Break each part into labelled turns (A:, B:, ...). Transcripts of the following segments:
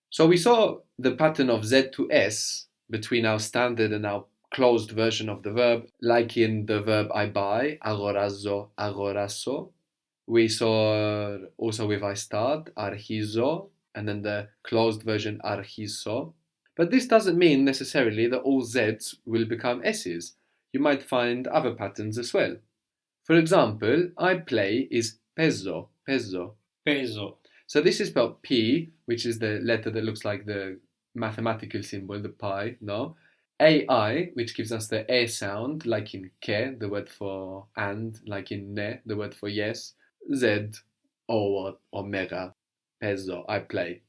A: So we saw the pattern of Z to S between our standard and our closed version of the verb, like in the verb I buy, agorazo, agorazo. We saw also with I start, archizo, and then the closed version, archizo. But this doesn't mean necessarily that all Zs will become S's. You might find other patterns as well. For example, I play is peso, peso.
B: Peso.
A: So this is spelled P, which is the letter that looks like the mathematical symbol, the pi, no? AI, which gives us the E sound, like in ke, the word for and, like in ne, the word for yes. Z, or omega, peso, I play.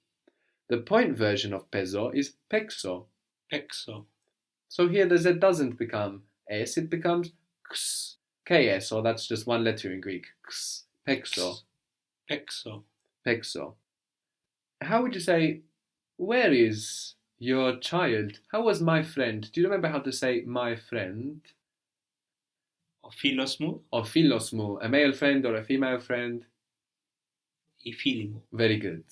A: The point version of peso is pexo.
B: Pexo.
A: So here the Z doesn't become S, it becomes ks, ks, so that's just one letter in Greek. Ks, pexo,
B: Pexo.
A: pexo. How would you say, where is your child? How was my friend? Do you remember how to say my friend?
B: Ο φίλος μου.
A: Or philos mu, a male friend or a female friend?
B: Η φίλη μου.
A: Very good.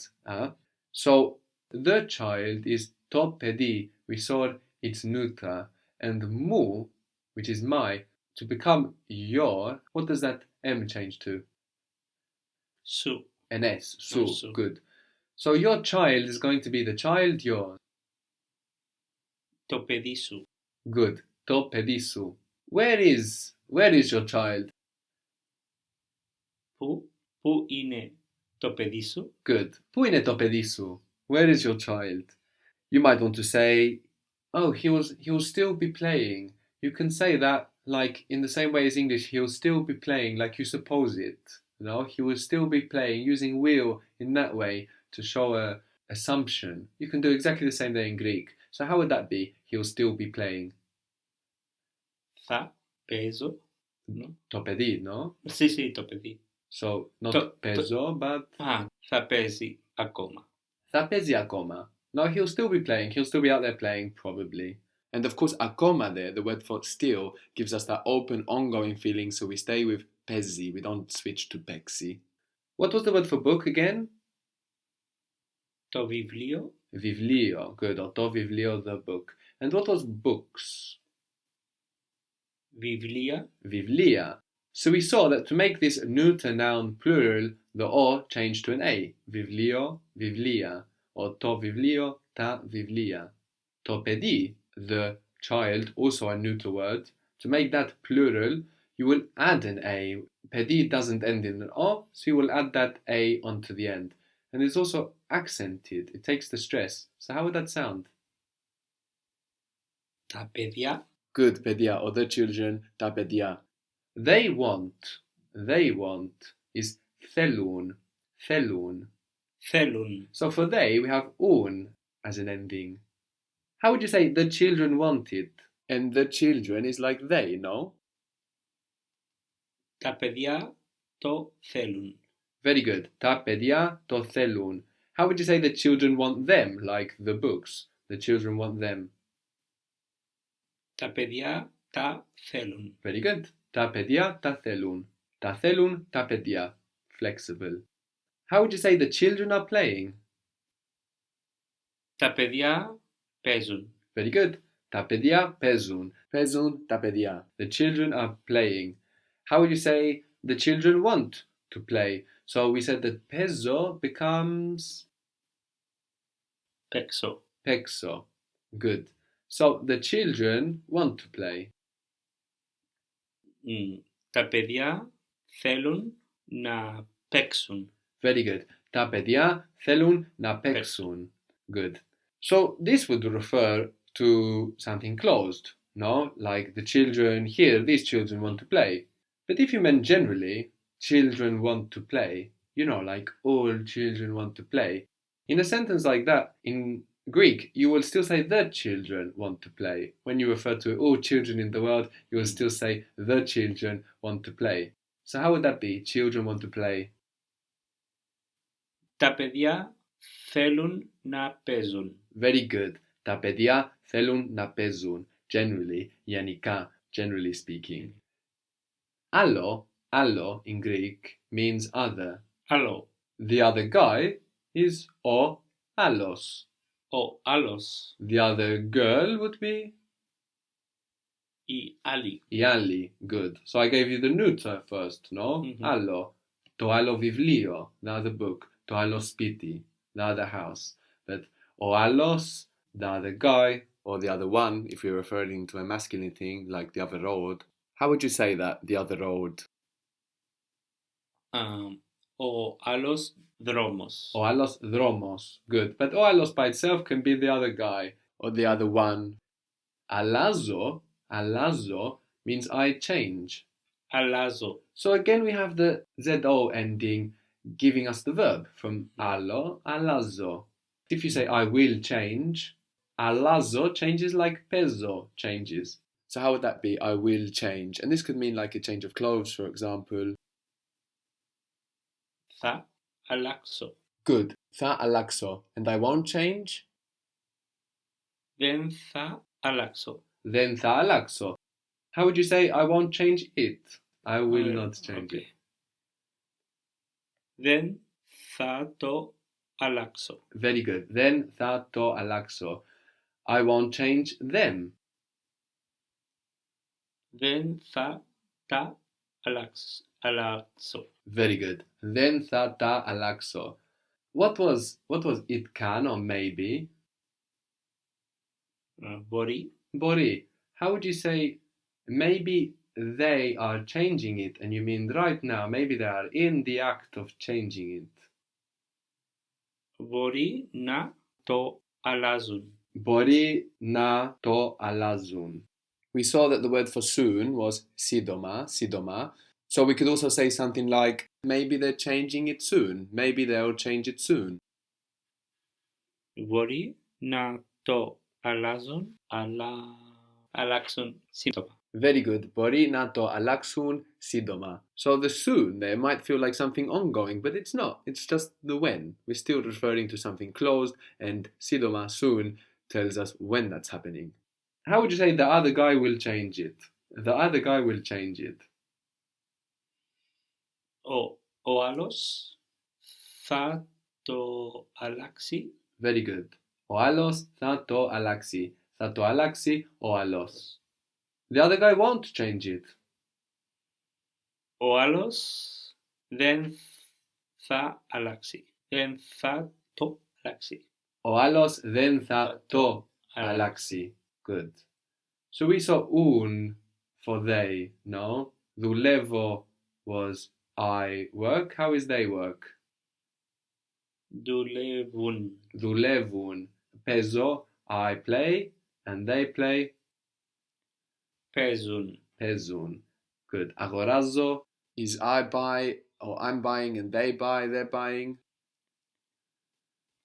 A: So the child is to παιδί. We saw it's neuter. And mu, which is my, to become your, what does that M change to?
B: Σου.
A: An S. Su.
B: Su.
A: Good. So your child is going to be the child, yours.
B: Το παιδί σου.
A: Good. To παιδί σου. Where is your child?
B: Πού είναι το παιδί σου?
A: Good. Πού είναι το παιδί σου? Where is your child? You might want to say, oh, he'll still be playing. You can say that like in the same way as English, he'll still be playing, like you suppose it. You know, he will still be playing, using will in that way to show a assumption. You can do exactly the same thing in Greek. So how would that be? He'll still be playing.
B: Θα παίζω. No?
A: Το παιδί, no?
B: Sí, το παιδί.
A: So not παίζω, but
B: Θα παίζει ακόμα.
A: θα παίζει ακόμα. No, he'll still be playing. He'll still be out there playing, probably. And of course, ακόμα there, the word for still, gives us that open, ongoing feeling, so we stay with παίζει. We don't switch to παίξει. What was the word for book again?
B: Το βιβλίο.
A: Βιβλίο. Good. Or το βιβλίο, the book. And what was books?
B: Βιβλία.
A: Βιβλία. So we saw that to make this neuter noun plural, the O changed to an A. Βιβλίο, βιβλία. Or to βιβλίο, ta βιβλία. To παιδί, the child, also a neuter word. To make that plural, you will add an A. Παιδί doesn't end in an O, so you will add that A onto the end. And it's also accented. It takes the stress. So how would that sound?
B: Τα παιδιά.
A: Good, παιδιά, or the children, τα παιδιά. They want is θέλουν, θέλουν.
B: Θέλουν.
A: So for they, we have un as an ending. How would you say the children wanted? And the children is like they, no?
B: Τα παιδιά το θέλουν.
A: Very good. Τα παιδιά το θέλουν. How would you say the children want them, like the books? The children want them.
B: Τα παιδιά τα θέλουν.
A: Very good. Τα παιδιά τα θέλουν. Τα θέλουν τα παιδιά. Flexible. How would you say the children are playing?
B: Τα παιδιά παίζουν.
A: Very good. Τα παιδιά παίζουν. Παίζουν τα παιδιά. The children are playing. How would you say the children want to play? So we said that παίζω becomes
B: Παίξω.
A: παίξω. Good. So the children want to play.
B: Τα παιδιά θέλουν να παίξουν.
A: Very good. Τα παιδιά θέλουν να παίξουν. Good. So this would refer to something closed, no? Like the children here, these children want to play. But if you meant generally, children want to play, you know, like all children want to play. In a sentence like that, in Greek, you will still say the children want to play. When you refer to all children in the world, you will still say the children want to play. So how would that be? Children want to play.
B: Τα παιδιά θέλουν να παίζουν.
A: Very good. Τα παιδιά θέλουν να παίζουν. Generally, γενικά, generally speaking. Allo in Greek means other.
B: Άλλο.
A: The other guy is o allos.
B: O alos.
A: The other girl would be
B: I ali.
A: Iali. Good. So I gave you the neuter first, no?
B: Mhm.
A: Allo. To allo vivlio, the other book. To allo spiti, the other house. But o allos, the other guy, or the other one, if you're referring to a masculine thing, like the other road. How would you say that, the other road?
B: O alos dromos.
A: O allos dromos. Good. But o allos by itself can be the other guy, or the other one. Alazo means I change.
B: Alazo.
A: So again, we have the ZO ending giving us the verb from allo, alazo. If you say I will change, alazo changes like peso changes. So how would that be? I will change. And this could mean like a change of clothes, for example.
B: Θα αλλάξω.
A: Good. Θα αλλάξω. And I won't change?
B: Δεν θα αλλάξω.
A: Then θα αλλάξω. How would you say I won't change it? I will not change it.
B: Δεν θα το αλλάξω.
A: Very good. Then θα το αλλάξω. I won't change them.
B: Δεν θα τα αλλάξω.
A: Very good. Then θα τα αλλάξω. What was it can or maybe?
B: Μπορεί.
A: Μπορεί. How would you say maybe they are changing it and you mean right now maybe they are in the act of changing it?
B: Μπορεί να το αλλάζουν.
A: Μπορεί να το αλλάζουν. We saw that the word for soon was sidoma. So we could also say something like, maybe they're changing it soon. Maybe they'll change it soon.
B: Μπορεί να το αλλάξουν σύντομα.
A: Very good. Μπορεί να το αλλάξουν σύντομα. So the soon there might feel like something ongoing, but it's not. It's just the when. We're still referring to something closed, and σύντομα, soon, tells us when that's happening. How would you say the other guy will change it? The other guy will change it.
B: Ο άλλος θα το αλλάξει.
A: Very good. Ο άλλος θα το αλλάξει. Θα το αλλάξει ο άλλος. The other guy won't change it.
B: Ο άλλος δεν θα αλλάξει. Δεν θα το αλλάξει.
A: Ο άλλος δεν θα το αλλάξει. Good. So we saw un for they, no? Δουλεύω was I work. How is they work?
B: Δουλεύουν.
A: Δουλεύουν. Παίζω, I play, and they play.
B: Παίζουν.
A: Παίζουν. Good. Αγοράζω is I buy, or I'm buying and they buy, they're buying.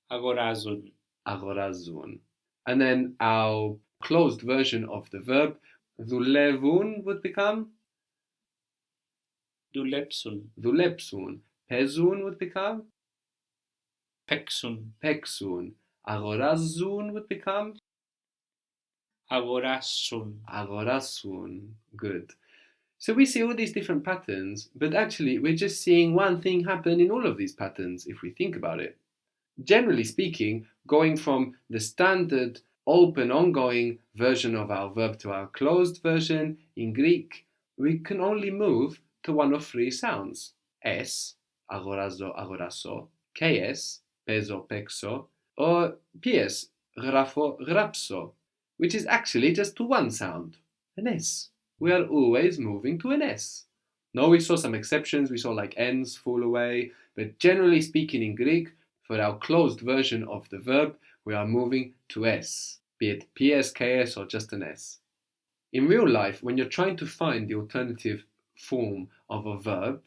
B: Αγοράζουν.
A: Αγοράζουν. And then our closed version of the verb, δουλεύουν would become?
B: Δουλέψουν.
A: Δουλέψουν. Παίζουν would become?
B: Παίξουν.
A: Παίξουν. Αγοράζουν would become?
B: Αγοράσουν.
A: Αγοράσουν. Good. So we see all these different patterns, but actually we're just seeing one thing happen in all of these patterns if we think about it. Generally speaking, going from the standard open ongoing version of our verb to our closed version in Greek, we can only move to one of three sounds. S, agorazo, agoraso, KS, pezo, pexo, or PS, grafo, grapso, which is actually just to one sound, an S. We are always moving to an S. No, we saw some exceptions, we saw like N's fall away, but generally speaking in Greek, for our closed version of the verb, we are moving to S, be it PS, KS, or just an S. In real life, when you're trying to find the alternative form of a verb,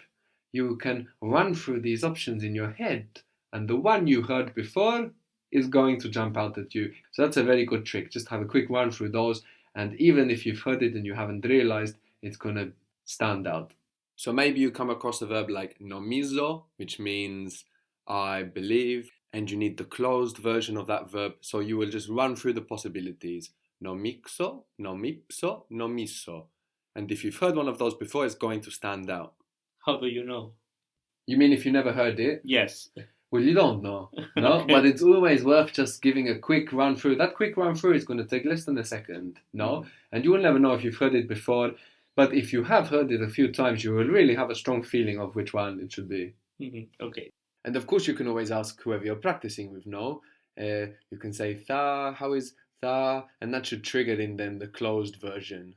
A: you can run through these options in your head, and the one you heard before is going to jump out at you. So that's a very good trick. Just have a quick run through those, and even if you've heard it and you haven't realized, it's going to stand out. So maybe you come across a verb like nomizo, which means I believe, and you need the closed version of that verb, so you will just run through the possibilities. Nomixo, nomipso, nomiso. And if you've heard one of those before, it's going to stand out.
B: How do you know?
A: You mean if you never heard it?
B: Yes.
A: Well, you don't know, no?
B: Okay.
A: But it's always worth just giving a quick run through. That quick run through is going to take less than a second, no? And you will never know if you've heard it before. But if you have heard it a few times, you will really have a strong feeling of which one it should be.
B: Okay.
A: And of course, you can always ask whoever you're practicing with, no? You can say, tha, how is tha? And that should trigger in them the closed version.